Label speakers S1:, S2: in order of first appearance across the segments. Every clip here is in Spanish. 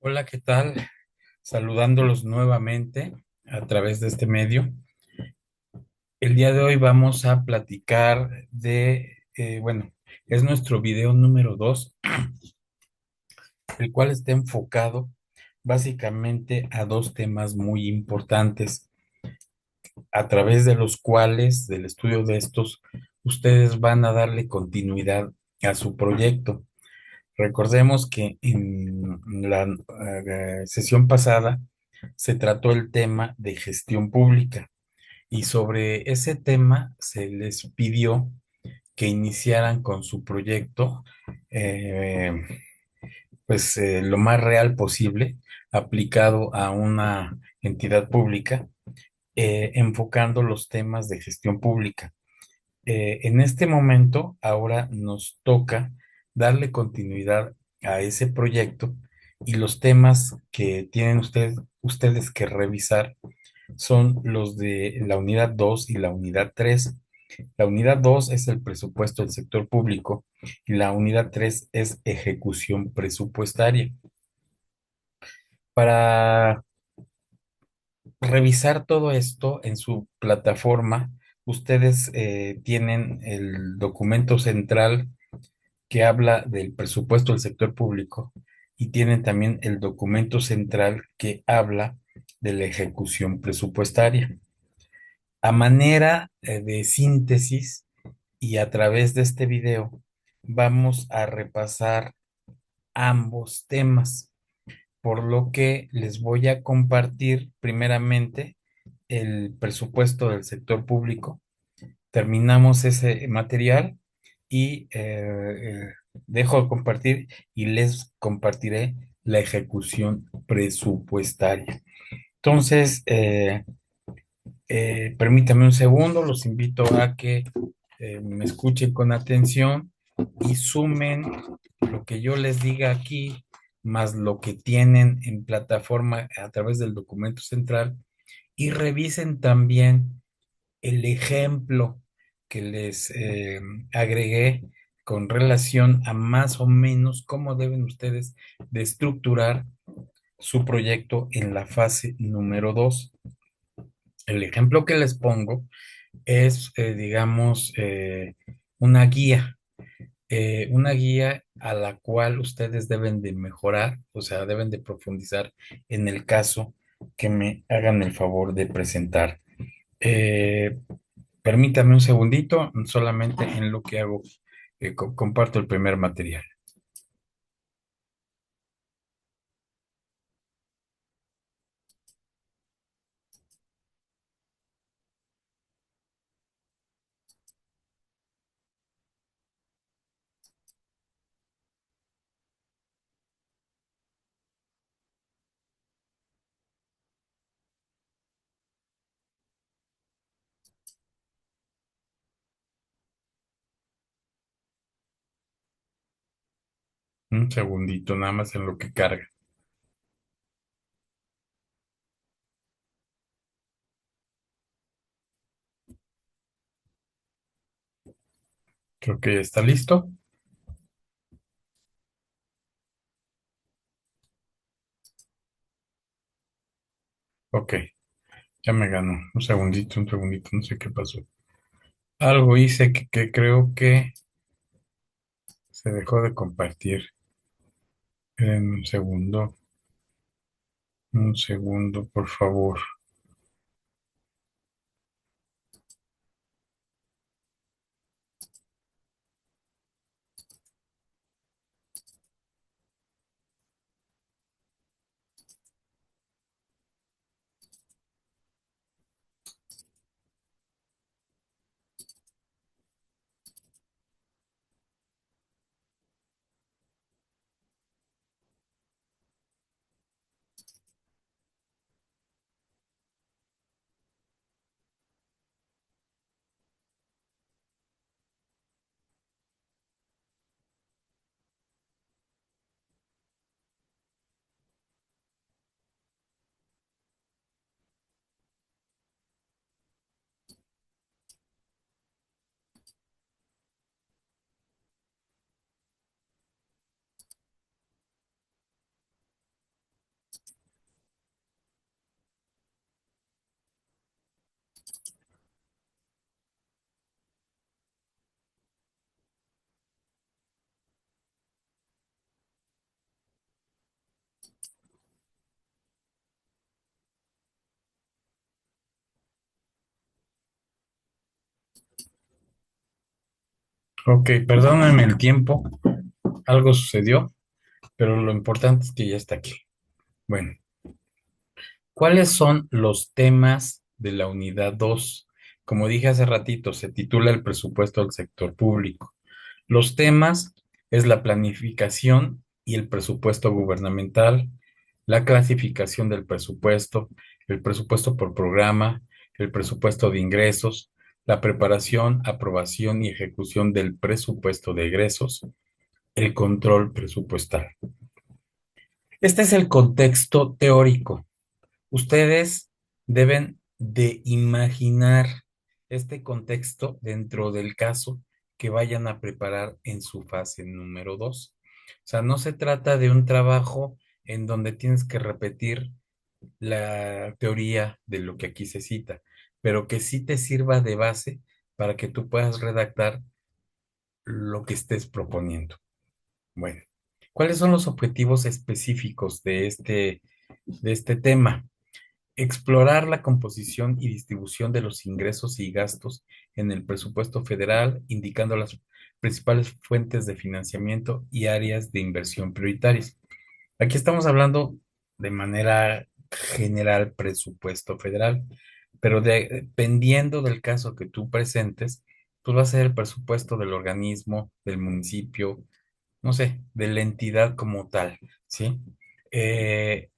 S1: Hola, ¿qué tal? Saludándolos nuevamente a través de este medio. El día de hoy vamos a platicar bueno, es nuestro video número 2, el cual está enfocado básicamente a dos temas muy importantes, a través de los cuales, del estudio de estos, ustedes van a darle continuidad a su proyecto. Recordemos que en la sesión pasada se trató el tema de gestión pública y sobre ese tema se les pidió que iniciaran con su proyecto, eh, lo más real posible, aplicado a una entidad pública, enfocando los temas de gestión pública. En este momento, ahora nos toca darle continuidad a ese proyecto y los temas que tienen ustedes que revisar son los de la unidad 2 y la unidad 3. La unidad 2 es el presupuesto del sector público y la unidad 3 es ejecución presupuestaria. Para revisar todo esto en su plataforma, ustedes tienen el documento central que habla del presupuesto del sector público y tienen también el documento central que habla de la ejecución presupuestaria. A manera de síntesis y a través de este video, vamos a repasar ambos temas, por lo que les voy a compartir primeramente el presupuesto del sector público. Terminamos ese material y dejo de compartir y les compartiré la ejecución presupuestaria. Entonces, permítame un segundo, los invito a que me escuchen con atención y sumen lo que yo les diga aquí, más lo que tienen en plataforma a través del documento central, y revisen también el ejemplo que les agregué con relación a más o menos cómo deben ustedes de estructurar su proyecto en la fase número 2. El ejemplo que les pongo es, digamos, una guía a la cual ustedes deben de mejorar, o sea, deben de profundizar en el caso que me hagan el favor de presentar. Eh, Permítame un segundito, solamente en lo que hago, comparto el primer material. Un segundito, nada más en lo que carga. Creo que ya está listo. Ok, ya me ganó. Un segundito, no sé qué pasó. Algo hice que creo que se dejó de compartir. En un segundo, por favor. Ok, perdónenme el tiempo, algo sucedió, pero lo importante es que ya está aquí. Bueno, ¿cuáles son los temas de la unidad 2? Como dije hace ratito, se titula el presupuesto del sector público. Los temas es la planificación y el presupuesto gubernamental, la clasificación del presupuesto, el presupuesto por programa, el presupuesto de ingresos, la preparación, aprobación y ejecución del presupuesto de egresos, el control presupuestal. Este es el contexto teórico. Ustedes deben de imaginar este contexto dentro del caso que vayan a preparar en su fase número 2. O sea, no se trata de un trabajo en donde tienes que repetir la teoría de lo que aquí se cita, pero que sí te sirva de base para que tú puedas redactar lo que estés proponiendo. Bueno, ¿cuáles son los objetivos específicos de este tema? Explorar la composición y distribución de los ingresos y gastos en el presupuesto federal, indicando las principales fuentes de financiamiento y áreas de inversión prioritarias. Aquí estamos hablando de manera general presupuesto federal, pero dependiendo del caso que tú presentes, pues va a ser el presupuesto del organismo, del municipio, no sé, de la entidad como tal, ¿sí? Eh,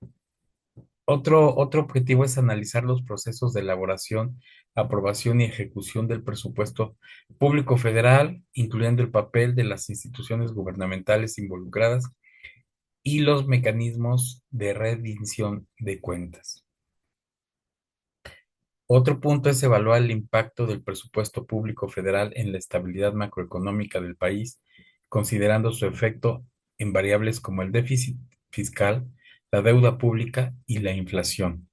S1: otro objetivo es analizar los procesos de elaboración, aprobación y ejecución del presupuesto público federal, incluyendo el papel de las instituciones gubernamentales involucradas y los mecanismos de rendición de cuentas. Otro punto es evaluar el impacto del presupuesto público federal en la estabilidad macroeconómica del país, considerando su efecto en variables como el déficit fiscal, la deuda pública y la inflación.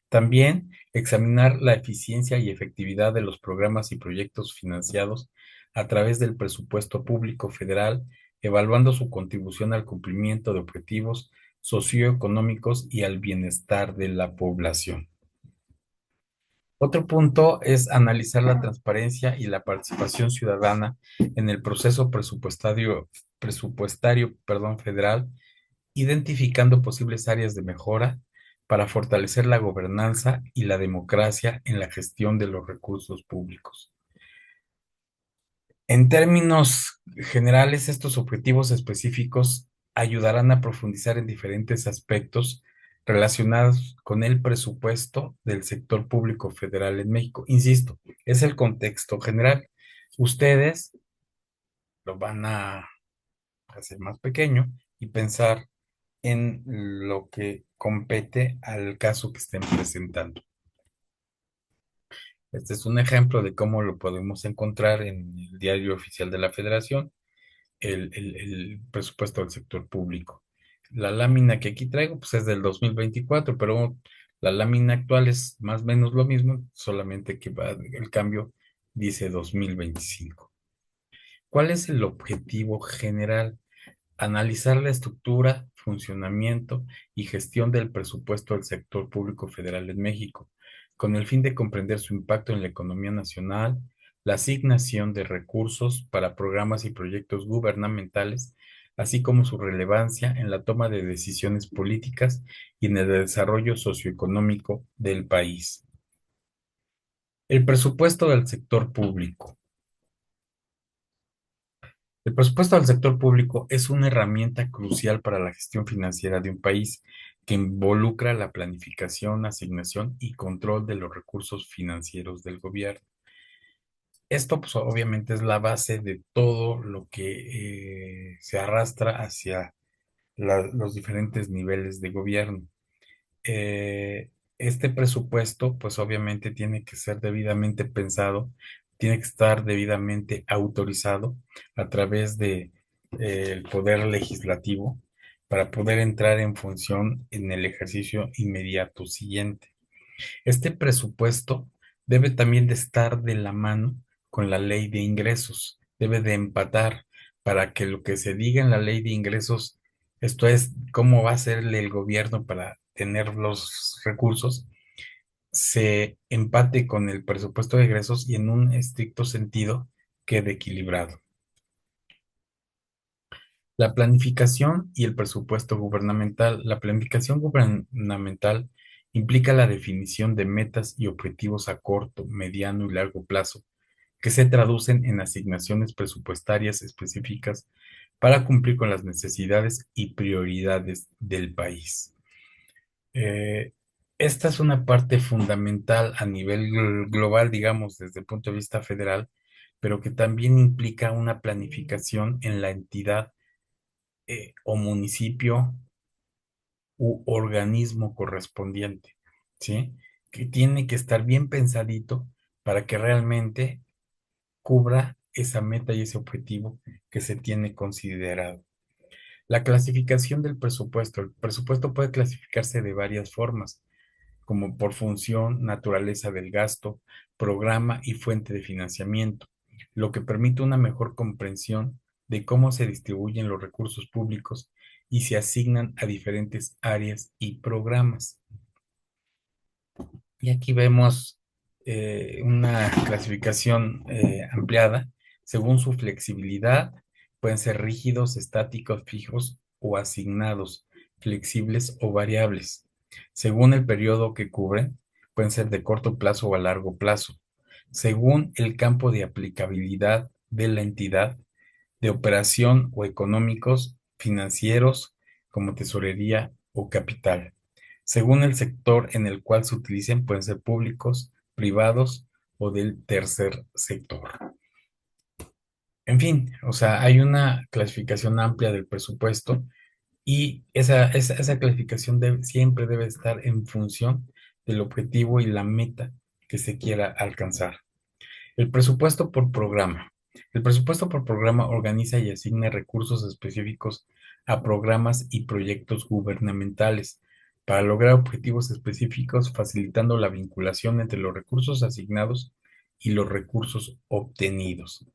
S1: También examinar la eficiencia y efectividad de los programas y proyectos financiados a través del presupuesto público federal, evaluando su contribución al cumplimiento de objetivos socioeconómicos y al bienestar de la población. Otro punto es analizar la transparencia y la participación ciudadana en el proceso presupuestario, federal, identificando posibles áreas de mejora para fortalecer la gobernanza y la democracia en la gestión de los recursos públicos. En términos generales, estos objetivos específicos ayudarán a profundizar en diferentes aspectos relacionados con el presupuesto del sector público federal en México. Insisto, es el contexto general. Ustedes lo van a hacer más pequeño y pensar en lo que compete al caso que estén presentando. Este es un ejemplo de cómo lo podemos encontrar en el Diario Oficial de la Federación, el presupuesto del sector público. La lámina que aquí traigo, pues es del 2024, pero la lámina actual es más o menos lo mismo, solamente que el cambio dice 2025. ¿Cuál es el objetivo general? Analizar la estructura, funcionamiento y gestión del presupuesto del sector público federal en México, con el fin de comprender su impacto en la economía nacional, la asignación de recursos para programas y proyectos gubernamentales, así como su relevancia en la toma de decisiones políticas y en el desarrollo socioeconómico del país. El presupuesto del sector público. El presupuesto del sector público es una herramienta crucial para la gestión financiera de un país que involucra la planificación, asignación y control de los recursos financieros del gobierno. Esto, pues, obviamente es la base de todo lo que se arrastra hacia los diferentes niveles de gobierno. Este presupuesto, pues obviamente tiene que ser debidamente pensado, tiene que estar debidamente autorizado a través de, el poder legislativo para poder entrar en función en el ejercicio inmediato siguiente. Este presupuesto debe también de estar de la mano con la ley de ingresos, debe de empatar para que lo que se diga en la ley de ingresos, esto es, cómo va a hacerle el gobierno para tener los recursos, se empate con el presupuesto de egresos y en un estricto sentido quede equilibrado. La planificación y el presupuesto gubernamental. La planificación gubernamental implica la definición de metas y objetivos a corto, mediano y largo plazo, que se traducen en asignaciones presupuestarias específicas para cumplir con las necesidades y prioridades del país. Eh, Esta es una parte fundamental a nivel global, digamos, desde el punto de vista federal, pero que también implica una planificación en la entidad o municipio u organismo correspondiente, ¿sí? Que tiene que estar bien pensadito para que realmente cubra esa meta y ese objetivo que se tiene considerado. La clasificación del presupuesto. El presupuesto puede clasificarse de varias formas, como por función, naturaleza del gasto, programa y fuente de financiamiento, lo que permite una mejor comprensión de cómo se distribuyen los recursos públicos y se asignan a diferentes áreas y programas. Y aquí vemos una clasificación ampliada según su flexibilidad. Pueden ser rígidos, estáticos, fijos o asignados, flexibles o variables. Según el periodo que cubren, pueden ser de corto plazo o a largo plazo. Según el campo de aplicabilidad de la entidad, de operación o económicos, financieros, como tesorería o capital. Según el sector en el cual se utilicen, pueden ser públicos, privados o del tercer sector. En fin, o sea, hay una clasificación amplia del presupuesto y esa clasificación siempre debe estar en función del objetivo y la meta que se quiera alcanzar. El presupuesto por programa. El presupuesto por programa organiza y asigna recursos específicos a programas y proyectos gubernamentales para lograr objetivos específicos, facilitando la vinculación entre los recursos asignados y los recursos obtenidos.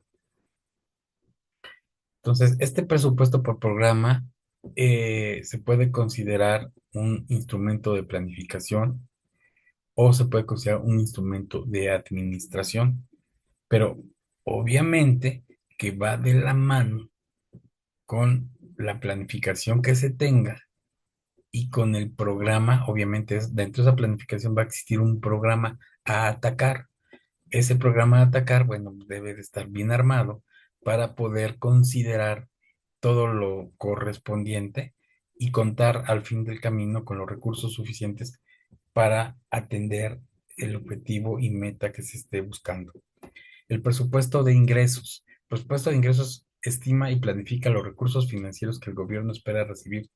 S1: Entonces, este presupuesto por programa se puede considerar un instrumento de planificación o se puede considerar un instrumento de administración, pero obviamente que va de la mano con la planificación que se tenga y con el programa. Obviamente dentro de esa planificación va a existir un programa a atacar. Ese programa a atacar, bueno, debe de estar bien armado para poder considerar todo lo correspondiente y contar al fin del camino con los recursos suficientes para atender el objetivo y meta que se esté buscando. El presupuesto de ingresos. El presupuesto de ingresos estima y planifica los recursos financieros que el gobierno espera recibir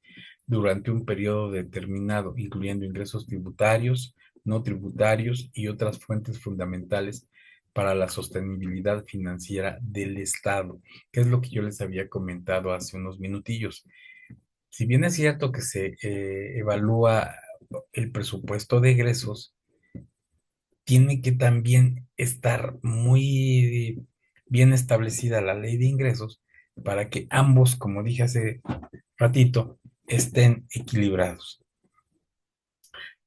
S1: durante un periodo determinado, incluyendo ingresos tributarios, no tributarios y otras fuentes fundamentales para la sostenibilidad financiera del Estado, que es lo que yo les había comentado hace unos minutillos. Si bien es cierto que se evalúa el presupuesto de egresos, tiene que también estar muy bien establecida la ley de ingresos para que ambos, como dije hace ratito, estén equilibrados.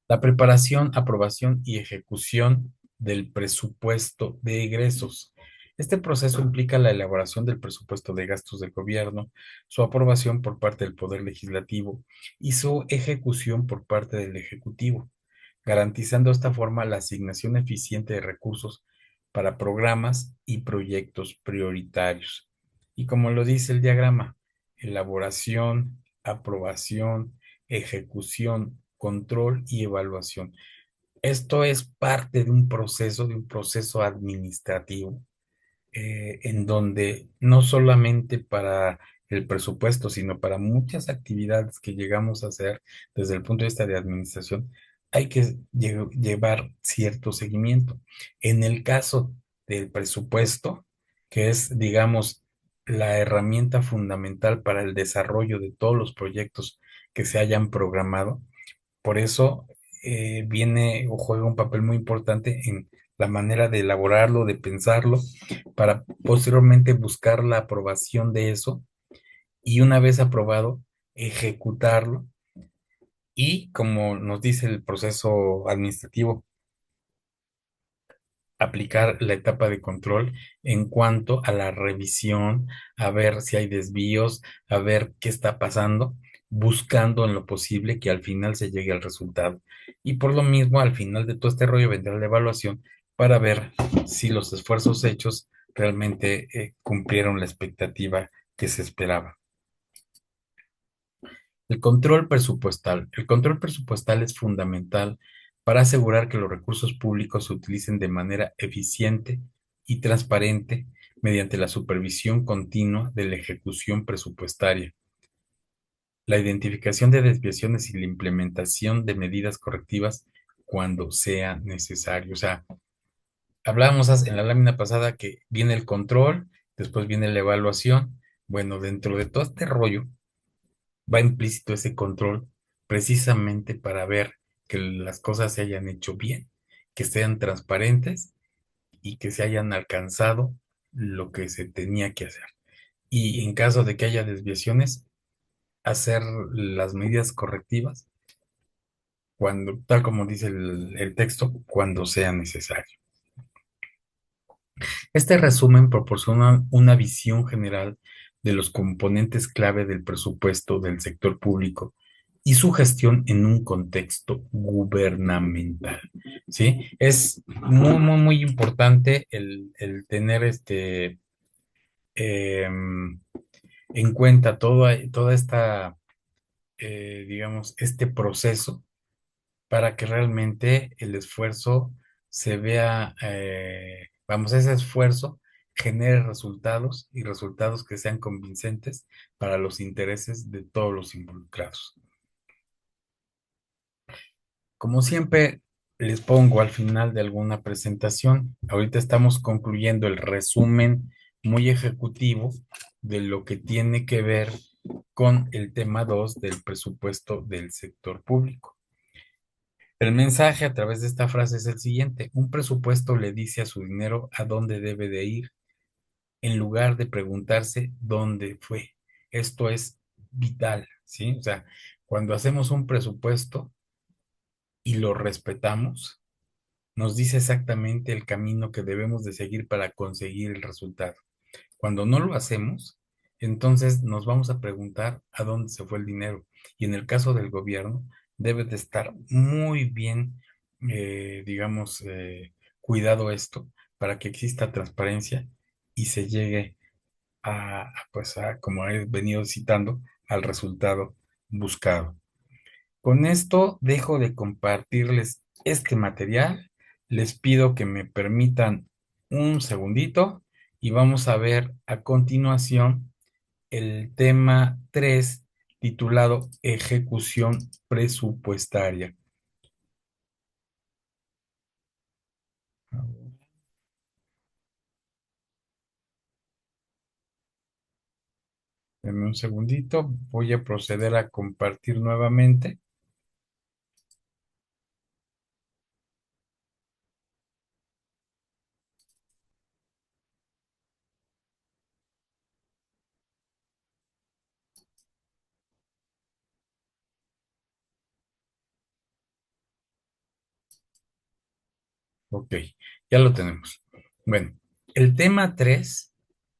S1: La preparación, aprobación y ejecución del presupuesto de egresos. Este proceso implica la elaboración del presupuesto de gastos del gobierno, su aprobación por parte del Poder Legislativo y su ejecución por parte del Ejecutivo, garantizando de esta forma la asignación eficiente de recursos para programas y proyectos prioritarios. Y como lo dice el diagrama, elaboración, aprobación, ejecución, control y evaluación. Esto es parte de un proceso administrativo, en donde no solamente para el presupuesto, sino para muchas actividades que llegamos a hacer desde el punto de vista de administración, hay que llevar cierto seguimiento. En el caso del presupuesto, que es, digamos, la herramienta fundamental para el desarrollo de todos los proyectos que se hayan programado, por eso viene o juega un papel muy importante en la manera de elaborarlo, de pensarlo, para posteriormente buscar la aprobación de eso y una vez aprobado, ejecutarlo y como nos dice el proceso administrativo, aplicar la etapa de control en cuanto a la revisión, a ver si hay desvíos, a ver qué está pasando, buscando en lo posible que al final se llegue al resultado. Y por lo mismo, al final de todo este rollo vendrá la evaluación para ver si los esfuerzos hechos realmente cumplieron la expectativa que se esperaba. El control presupuestal. El control presupuestal es fundamental para asegurar que los recursos públicos se utilicen de manera eficiente y transparente mediante la supervisión continua de la ejecución presupuestaria, la identificación de desviaciones y la implementación de medidas correctivas cuando sea necesario. O sea, hablábamos en la lámina pasada que viene el control, después viene la evaluación. Bueno, dentro de todo este rollo va implícito ese control precisamente para ver que las cosas se hayan hecho bien, que sean transparentes y que se hayan alcanzado lo que se tenía que hacer. Y en caso de que haya desviaciones, hacer las medidas correctivas cuando, tal como dice el texto, cuando sea necesario. Este resumen proporciona una visión general de los componentes clave del presupuesto del sector público y su gestión en un contexto gubernamental. ¿Sí? Es muy importante el tener en cuenta toda esta, digamos, este proceso para que realmente el esfuerzo se vea, vamos, ese esfuerzo genere resultados y resultados que sean convincentes para los intereses de todos los involucrados. Como siempre, les pongo al final de alguna presentación, ahorita estamos concluyendo el resumen muy ejecutivo de lo que tiene que ver con el tema 2 del presupuesto del sector público. El mensaje a través de esta frase es el siguiente: un presupuesto le dice a su dinero a dónde debe de ir, en lugar de preguntarse dónde fue. Esto es vital, ¿sí? O sea, cuando hacemos un presupuesto y lo respetamos, nos dice exactamente el camino que debemos de seguir para conseguir el resultado. Cuando no lo hacemos, entonces nos vamos a preguntar a dónde se fue el dinero. Y en el caso del gobierno, debe de estar muy bien, digamos, cuidado esto para que exista transparencia y se llegue pues como he venido citando, al resultado buscado. Con esto dejo de compartirles este material. Les pido que me permitan un segundito y vamos a ver a continuación el tema 3 titulado Ejecución presupuestaria. Denme un segundito, voy a proceder a compartir nuevamente. Ok, ya lo tenemos. Bueno, el tema 3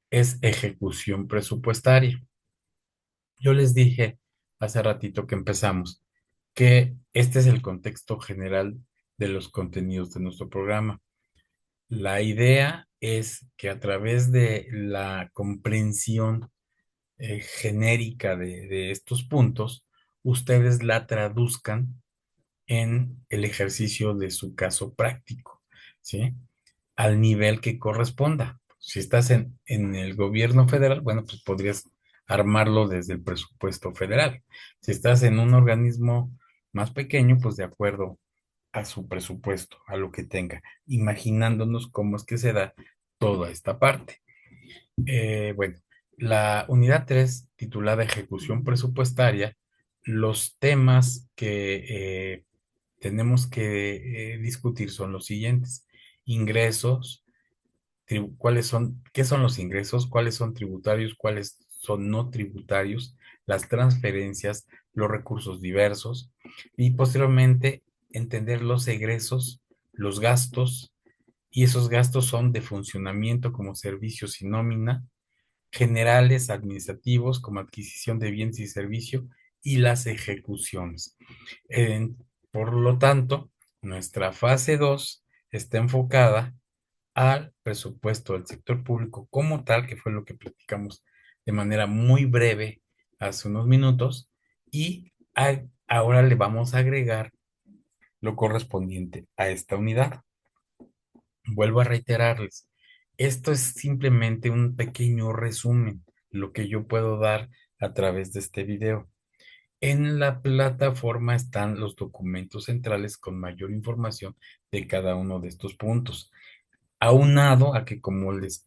S1: es ejecución presupuestaria. Yo les dije hace ratito que empezamos que este es el contexto general de los contenidos de nuestro programa. La idea es que a través de la comprensión genérica de estos puntos, ustedes la traduzcan en el ejercicio de su caso práctico, ¿sí? Al nivel que corresponda. Si estás en el gobierno federal, bueno, pues podrías armarlo desde el presupuesto federal. Si estás en un organismo más pequeño, pues de acuerdo a su presupuesto, a lo que tenga, imaginándonos cómo es que se da toda esta parte. Bueno, la unidad 3 titulada Ejecución Presupuestaria, los temas que tenemos que discutir son los siguientes: ingresos, cuáles son, qué son los ingresos, cuáles son tributarios, cuáles son no tributarios, las transferencias, los recursos diversos y posteriormente entender los egresos, los gastos y esos gastos son de funcionamiento como servicios y nómina, generales administrativos como adquisición de bienes y servicios y las ejecuciones. En- por lo tanto, nuestra fase 2 está enfocada al presupuesto del sector público como tal, que fue lo que platicamos de manera muy breve hace unos minutos, y ahora le vamos a agregar lo correspondiente a esta unidad. Vuelvo a reiterarles, esto es simplemente un pequeño resumen, lo que yo puedo dar a través de este video. En la plataforma están los documentos centrales con mayor información de cada uno de estos puntos. Aunado a que, como les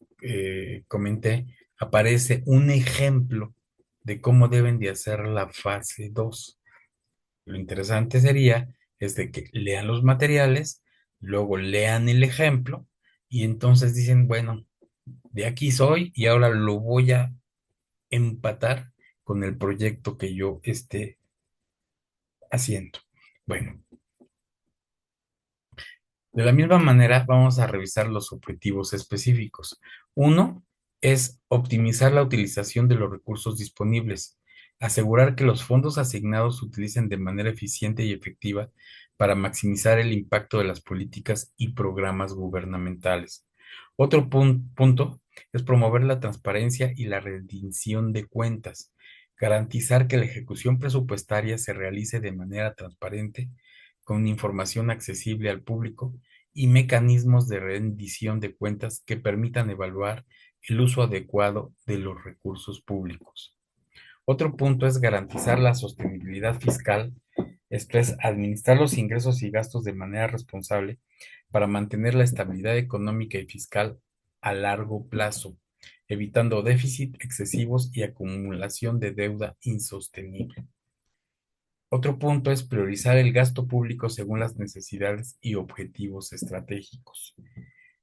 S1: comenté, aparece un ejemplo de cómo deben de hacer la fase 2. Lo interesante sería es de que lean los materiales, luego lean el ejemplo y entonces dicen, bueno, de aquí soy y ahora lo voy a empatar con el proyecto que yo esté haciendo. Bueno, de la misma manera, vamos a revisar los objetivos específicos. Uno es optimizar la utilización de los recursos disponibles, asegurar que los fondos asignados se utilicen de manera eficiente y efectiva para maximizar el impacto de las políticas y programas gubernamentales. Otro punto es promover la transparencia y la rendición de cuentas, garantizar que la ejecución presupuestaria se realice de manera transparente, con información accesible al público y mecanismos de rendición de cuentas que permitan evaluar el uso adecuado de los recursos públicos. Otro punto es garantizar la sostenibilidad fiscal, esto es, administrar los ingresos y gastos de manera responsable para mantener la estabilidad económica y fiscal a largo plazo, evitando déficit excesivos y acumulación de deuda insostenible. Otro punto es priorizar el gasto público según las necesidades y objetivos estratégicos,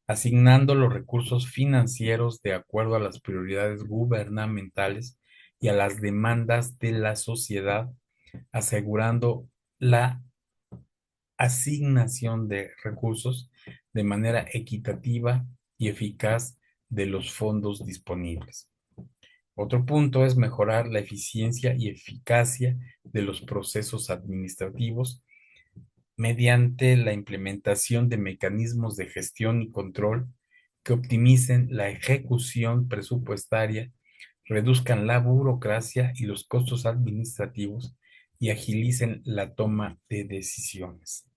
S1: asignando los recursos financieros de acuerdo a las prioridades gubernamentales y a las demandas de la sociedad, asegurando la asignación de recursos de manera equitativa y eficaz de los fondos disponibles. Otro punto es mejorar la eficiencia y eficacia de los procesos administrativos mediante la implementación de mecanismos de gestión y control que optimicen la ejecución presupuestaria, reduzcan la burocracia y los costos administrativos y agilicen la toma de decisiones.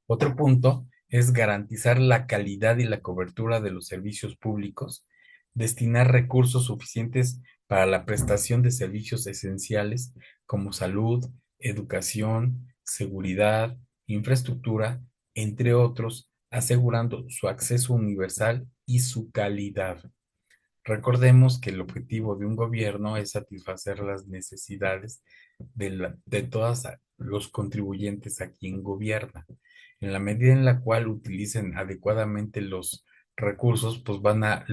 S1: Otro punto es garantizar la calidad y la cobertura de los servicios públicos, destinar recursos suficientes para la prestación de servicios esenciales como salud, educación, seguridad, infraestructura, entre otros, asegurando su acceso universal y su calidad. Recordemos que el objetivo de un gobierno es satisfacer las necesidades de todos los contribuyentes a quien gobierna. En la medida en la cual utilicen adecuadamente los recursos, pues van a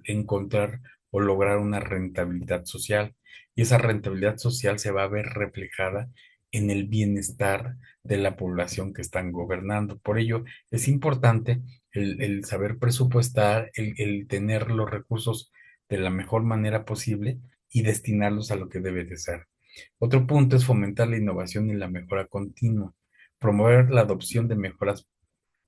S1: encontrar o lograr una rentabilidad social. Y esa rentabilidad social se va a ver reflejada en el bienestar de la población que están gobernando. Por ello, es importante el saber presupuestar, el tener los recursos de la mejor manera posible y destinarlos a lo que debe de ser. Otro punto es fomentar la innovación y la mejora continua, promover la adopción de mejoras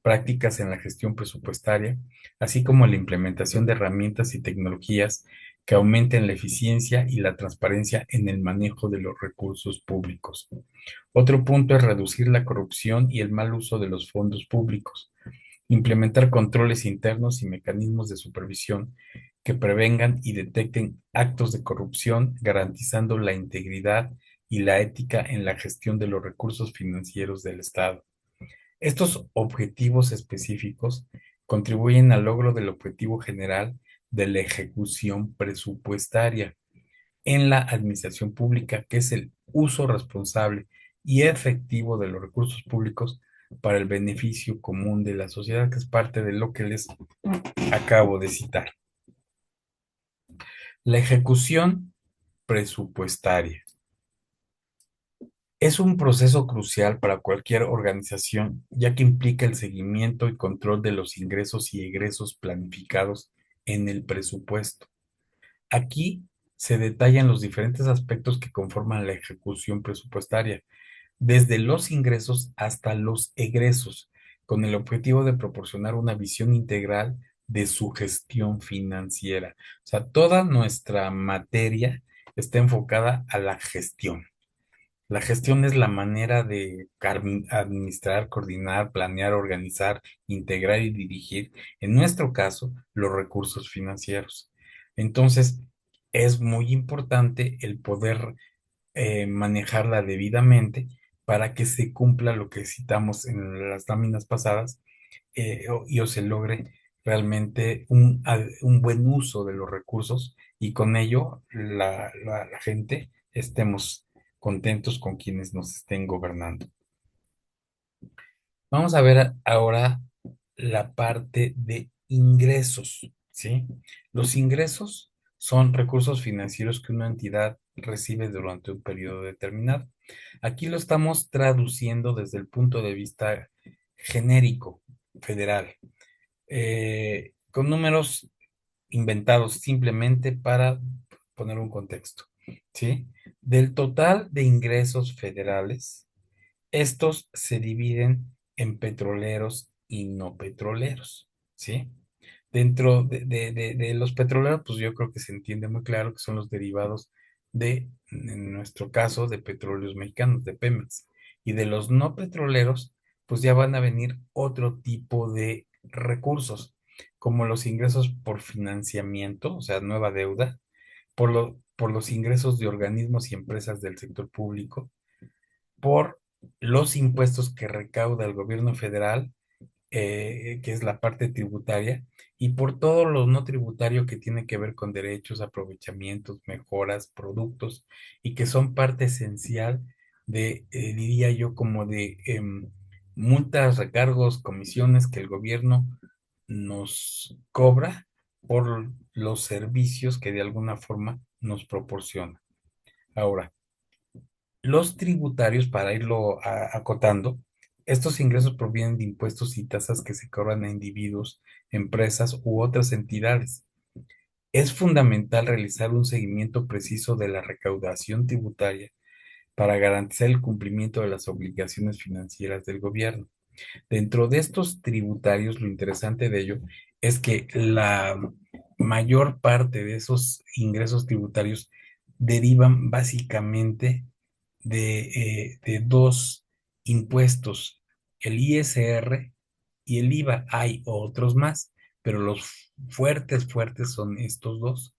S1: prácticas en la gestión presupuestaria, así como la implementación de herramientas y tecnologías que aumenten la eficiencia y la transparencia en el manejo de los recursos públicos. Otro punto es reducir la corrupción y el mal uso de los fondos públicos, implementar controles internos y mecanismos de supervisión que prevengan y detecten actos de corrupción, garantizando la integridad y la ética en la gestión de los recursos financieros del Estado. Estos objetivos específicos contribuyen al logro del objetivo general de la ejecución presupuestaria en la administración pública, que es el uso responsable y efectivo de los recursos públicos para el beneficio común de la sociedad, que es parte de lo que les acabo de citar. La ejecución presupuestaria. Es un proceso crucial para cualquier organización, ya que implica el seguimiento y control de los ingresos y egresos planificados en el presupuesto. Aquí se detallan los diferentes aspectos que conforman la ejecución presupuestaria, desde los ingresos hasta los egresos, con el objetivo de proporcionar una visión integral de su gestión financiera. O sea, toda nuestra materia está enfocada a la gestión. La gestión es la manera de administrar, coordinar, planear, organizar, integrar y dirigir, en nuestro caso, los recursos financieros. Entonces, es muy importante el poder manejarla debidamente para que se cumpla lo que citamos en las láminas pasadas, y o se logre realmente un buen uso de los recursos y con ello la gente estemos contentos con quienes nos estén gobernando. Vamos a ver ahora la parte de ingresos, ¿sí? Los ingresos son recursos financieros que una entidad recibe durante un periodo determinado. Aquí lo estamos traduciendo desde el punto de vista genérico, federal, con números inventados simplemente para poner un contexto, ¿sí? Del total de ingresos federales, estos se dividen en petroleros y no petroleros, ¿sí? Dentro de los petroleros, pues yo creo que se entiende muy claro que son los derivados en nuestro caso, de petróleos mexicanos, de Pemex. Y de los no petroleros, pues ya van a venir otro tipo de recursos, como los ingresos por financiamiento, o sea, nueva deuda, por los ingresos de organismos y empresas del sector público, por los impuestos que recauda el gobierno federal, que es la parte tributaria, y por todo lo no tributario que tiene que ver con derechos, aprovechamientos, mejoras, productos, y que son parte esencial de, diría yo, como de multas, recargos, comisiones que el gobierno nos cobra por los servicios que de alguna forma nos proporciona. Ahora, los tributarios, para irlo acotando, estos ingresos provienen de impuestos y tasas que se cobran a individuos, empresas u otras entidades. Es fundamental realizar un seguimiento preciso de la recaudación tributaria para garantizar el cumplimiento de las obligaciones financieras del gobierno. Dentro de estos tributarios, lo interesante de ello es que la mayor parte de esos ingresos tributarios derivan básicamente de dos impuestos, el ISR y el IVA. Hay otros más, pero los fuertes son estos dos.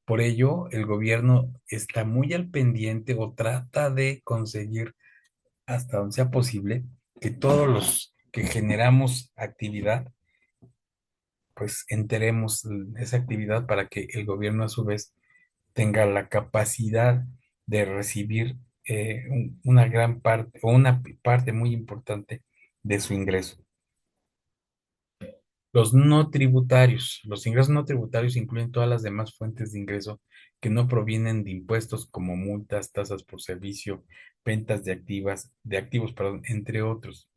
S1: Por ello, el gobierno está muy al pendiente o trata de conseguir hasta donde sea posible que todos los que generamos actividad, pues enteremos esa actividad para que el gobierno a su vez tenga la capacidad de recibir una gran parte o una parte muy importante de su ingreso. Los no tributarios. Los ingresos no tributarios incluyen todas las demás fuentes de ingreso que no provienen de impuestos como multas, tasas por servicio, ventas de activos, perdón, entre otros.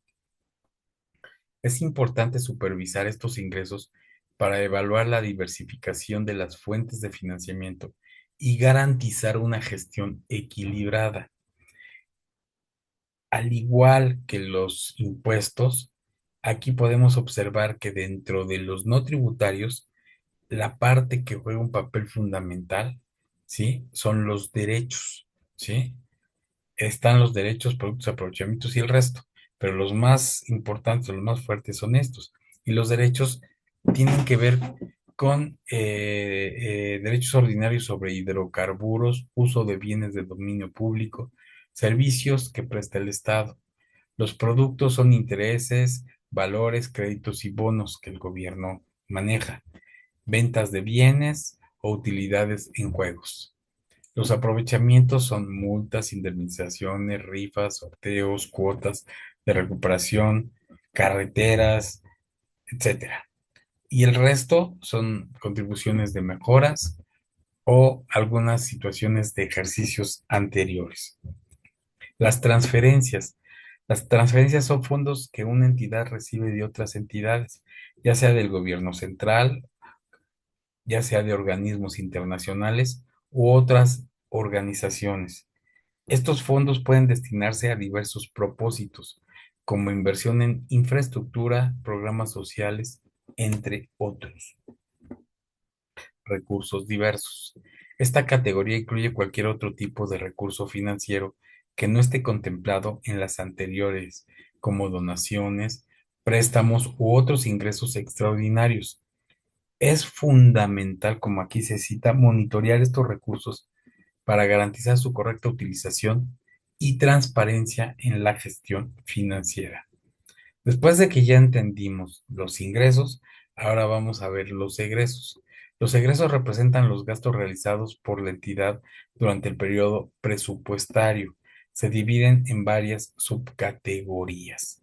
S1: Es importante supervisar estos ingresos para evaluar la diversificación de las fuentes de financiamiento y garantizar una gestión equilibrada. Al igual que los impuestos, aquí podemos observar que dentro de los no tributarios, la parte que juega un papel fundamental, ¿sí? Son los derechos, ¿sí? Están los derechos, productos, aprovechamientos y el resto, pero los más importantes, los más fuertes son estos. Y los derechos tienen que ver con derechos ordinarios sobre hidrocarburos, uso de bienes de dominio público, servicios que presta el Estado. Los productos son intereses, valores, créditos y bonos que el gobierno maneja, ventas de bienes o utilidades en juegos. Los aprovechamientos son multas, indemnizaciones, rifas, sorteos, cuotas de recuperación, carreteras, etcétera. Y el resto son contribuciones de mejoras o algunas situaciones de ejercicios anteriores. Las transferencias. Las transferencias son fondos que una entidad recibe de otras entidades, ya sea del gobierno central, ya sea de organismos internacionales u otras organizaciones. Estos fondos pueden destinarse a diversos propósitos, como inversión en infraestructura, programas sociales, entre otros recursos diversos. Esta categoría incluye cualquier otro tipo de recurso financiero que no esté contemplado en las anteriores, como donaciones, préstamos u otros ingresos extraordinarios. Es fundamental, como aquí se cita, monitorear estos recursos para garantizar su correcta utilización y transparencia en la gestión financiera. Después de que ya entendimos los ingresos, ahora vamos a ver los egresos. Los egresos representan los gastos realizados por la entidad durante el periodo presupuestario. Se dividen en varias subcategorías.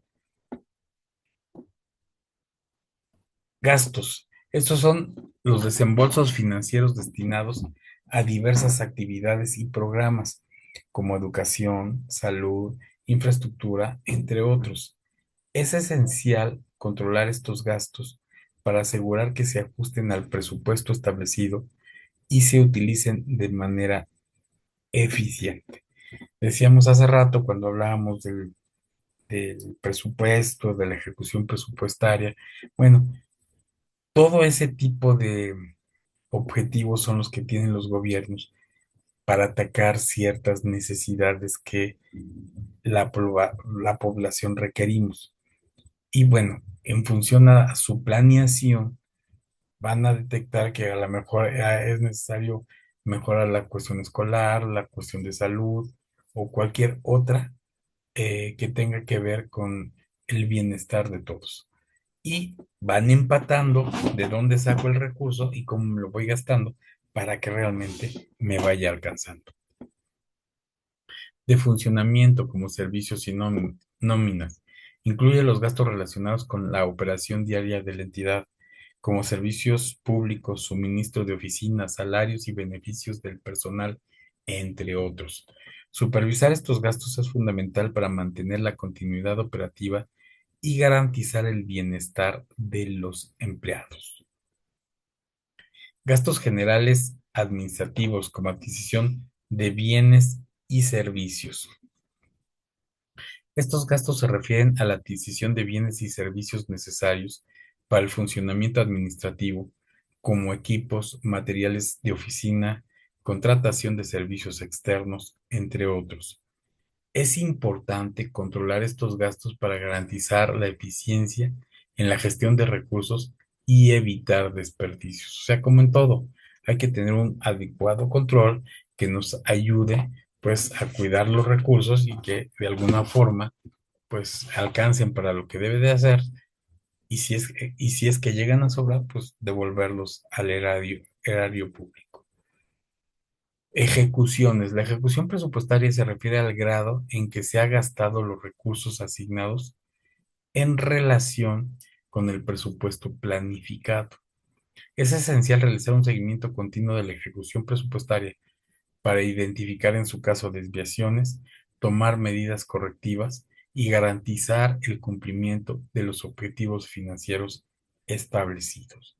S1: Gastos. Estos son los desembolsos financieros destinados a diversas actividades y programas, como educación, salud, infraestructura, entre otros. Es esencial controlar estos gastos para asegurar que se ajusten al presupuesto establecido y se utilicen de manera eficiente. Decíamos hace rato cuando hablábamos del presupuesto, de la ejecución presupuestaria. Bueno, todo ese tipo de objetivos son los que tienen los gobiernos para atacar ciertas necesidades que la población requerimos. Y bueno, en función a su planeación, van a detectar que a lo mejor es necesario mejorar la cuestión escolar, la cuestión de salud o cualquier otra que tenga que ver con el bienestar de todos. Y van empatando de dónde saco el recurso y cómo me lo voy gastando para que realmente me vaya alcanzando. De funcionamiento como servicios y nóminas. Incluye los gastos relacionados con la operación diaria de la entidad, como servicios públicos, suministro de oficinas, salarios y beneficios del personal, entre otros. Supervisar estos gastos es fundamental para mantener la continuidad operativa y garantizar el bienestar de los empleados. Gastos generales administrativos como adquisición de bienes y servicios. Estos gastos se refieren a la adquisición de bienes y servicios necesarios para el funcionamiento administrativo, como equipos, materiales de oficina, contratación de servicios externos, entre otros. Es importante controlar estos gastos para garantizar la eficiencia en la gestión de recursos y evitar desperdicios. O sea, como en todo, hay que tener un adecuado control que nos ayude pues a cuidar los recursos y que de alguna forma pues alcancen para lo que debe de hacer y si es que llegan a sobrar, pues devolverlos al erario público. Ejecuciones. La ejecución presupuestaria se refiere al grado en que se ha gastado los recursos asignados en relación con el presupuesto planificado. Es esencial realizar un seguimiento continuo de la ejecución presupuestaria para identificar en su caso desviaciones, tomar medidas correctivas y garantizar el cumplimiento de los objetivos financieros establecidos.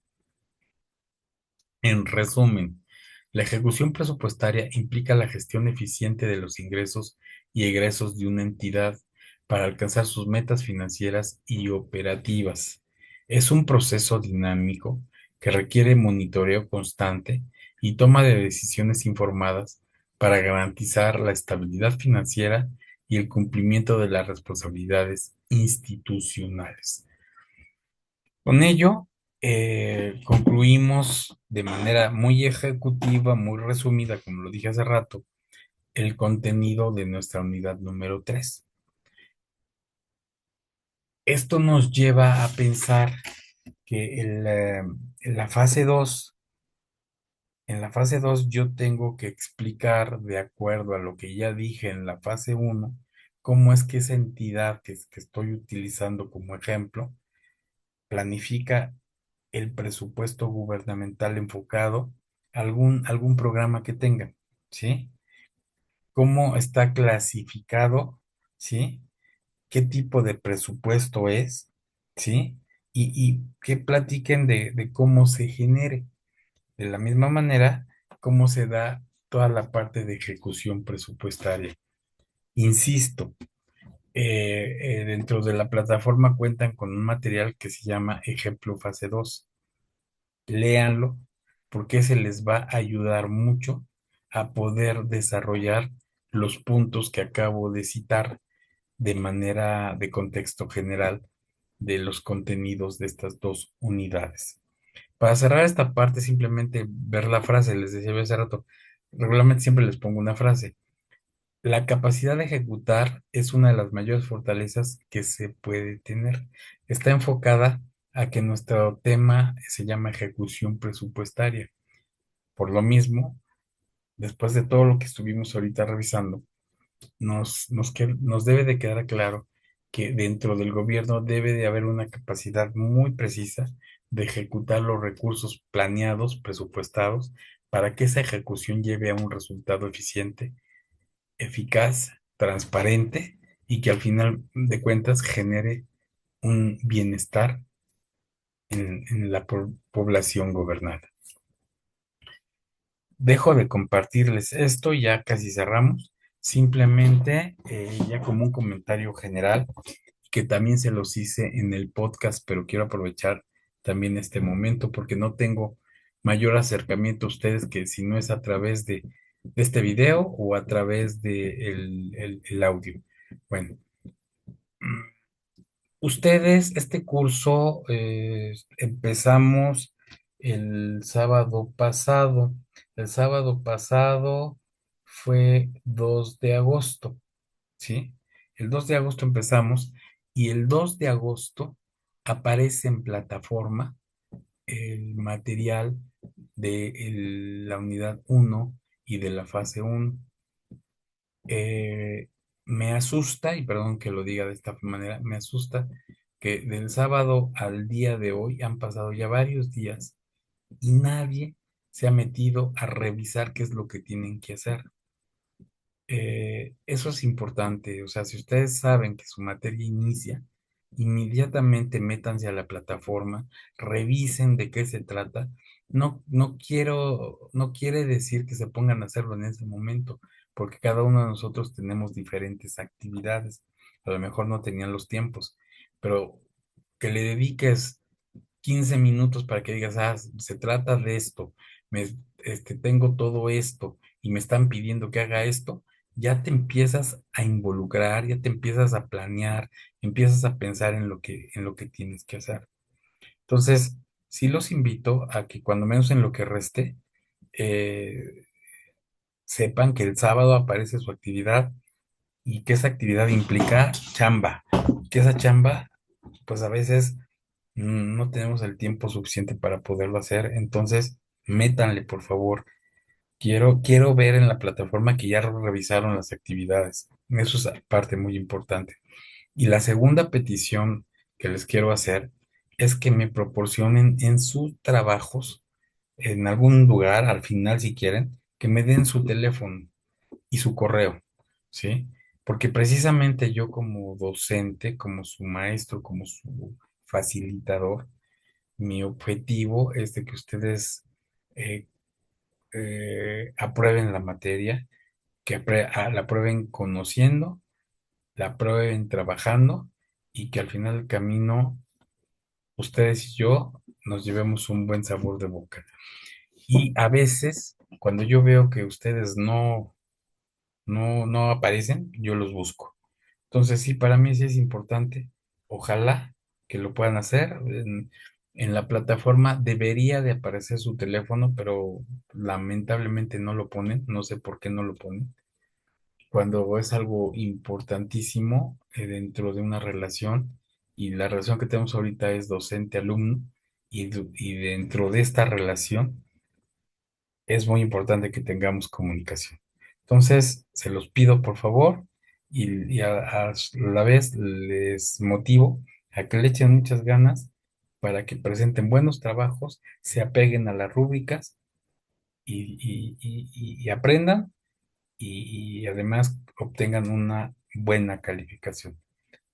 S1: En resumen, la ejecución presupuestaria implica la gestión eficiente de los ingresos y egresos de una entidad para alcanzar sus metas financieras y operativas. Es un proceso dinámico que requiere monitoreo constante y toma de decisiones informadas para garantizar la estabilidad financiera y el cumplimiento de las responsabilidades institucionales. Con ello, concluimos de manera muy ejecutiva, muy resumida, como lo dije hace rato, el contenido de nuestra unidad número 3. Esto nos lleva a pensar que en la fase 2, en la fase 2 yo tengo que explicar de acuerdo a lo que ya dije en la fase 1, cómo es que esa entidad que estoy utilizando como ejemplo planifica el presupuesto gubernamental enfocado a algún programa que tengan, ¿sí? cómo está clasificado, ¿sí? ¿Qué tipo de presupuesto es? ¿Sí? Y que platiquen de cómo se genere. De la misma manera, cómo se da toda la parte de ejecución presupuestaria. Insisto, dentro de la plataforma cuentan con un material que se llama Ejemplo Fase 2. Léanlo porque se les va a ayudar mucho a poder desarrollar los puntos que acabo de citar de manera de contexto general de los contenidos de estas dos unidades. Para cerrar esta parte, simplemente ver la frase, les decía yo hace rato, regularmente siempre les pongo una frase. La capacidad de ejecutar es una de las mayores fortalezas que se puede tener. Está enfocada a que nuestro tema se llama ejecución presupuestaria. Por lo mismo, después de todo lo que estuvimos ahorita revisando, nos debe de quedar claro que dentro del gobierno debe de haber una capacidad muy precisa de ejecutar los recursos planeados, presupuestados, para que esa ejecución lleve a un resultado eficiente, eficaz, transparente y que al final de cuentas genere un bienestar en la población gobernada. Dejo de compartirles esto, ya casi cerramos. Simplemente, ya como un comentario general, que también se los hice en el podcast, pero quiero aprovechar también este momento porque no tengo mayor acercamiento a ustedes que si no es a través de este video o a través de el audio. Bueno, ustedes, este curso empezamos el sábado pasado. El sábado pasado fue 2 de agosto, ¿sí? El 2 de agosto empezamos y el 2 de agosto aparece en plataforma el material de la unidad uno y de la fase uno. Eh, Me asusta, y perdón que lo diga de esta manera, me asusta que del sábado al día de hoy han pasado ya varios días y nadie se ha metido a revisar qué es lo que tienen que hacer. Eso es importante, o sea, si ustedes saben que su materia inicia, inmediatamente métanse a la plataforma, revisen de qué se trata. No quiere decir que se pongan a hacerlo en ese momento, porque cada uno de nosotros tenemos diferentes actividades. A lo mejor no tenían los tiempos, pero que le dediques 15 minutos para que digas, ah, se trata de esto, tengo todo esto y me están pidiendo que haga esto, ya te empiezas a involucrar, ya te empiezas a planear, empiezas a pensar en lo que tienes que hacer. Entonces, sí los invito a que cuando menos en lo que reste, eh, sepan que el sábado aparece su actividad y que esa actividad implica chamba, que esa chamba, pues a veces no tenemos el tiempo suficiente para poderlo hacer, entonces métanle, por favor. Quiero ver en la plataforma que ya revisaron las actividades. Eso es parte muy importante. Y la segunda petición que les quiero hacer es que me proporcionen en sus trabajos, en algún lugar, al final si quieren, que me den su teléfono y su correo, ¿sí? Porque precisamente yo como docente, como su maestro, como su facilitador, mi objetivo es de que ustedes eh, aprueben la materia, que la aprueben conociendo, la aprueben trabajando y que al final del camino ustedes y yo nos llevemos un buen sabor de boca. Y a veces, cuando yo veo que ustedes no aparecen, yo los busco. Entonces, sí, para mí sí es importante. Ojalá que lo puedan hacer. En la plataforma debería de aparecer su teléfono, pero lamentablemente no lo ponen. No sé por qué no lo ponen. Cuando es algo importantísimo dentro de una relación y la relación que tenemos ahorita es docente-alumno y dentro de esta relación es muy importante que tengamos comunicación. Entonces, se los pido por favor y a la vez les motivo a que le echen muchas ganas para que presenten buenos trabajos, se apeguen a las rúbricas y aprendan. y además obtengan una buena calificación.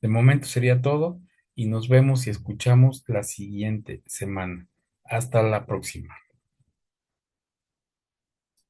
S1: De momento sería todo y nos vemos y escuchamos la siguiente semana. Hasta la próxima.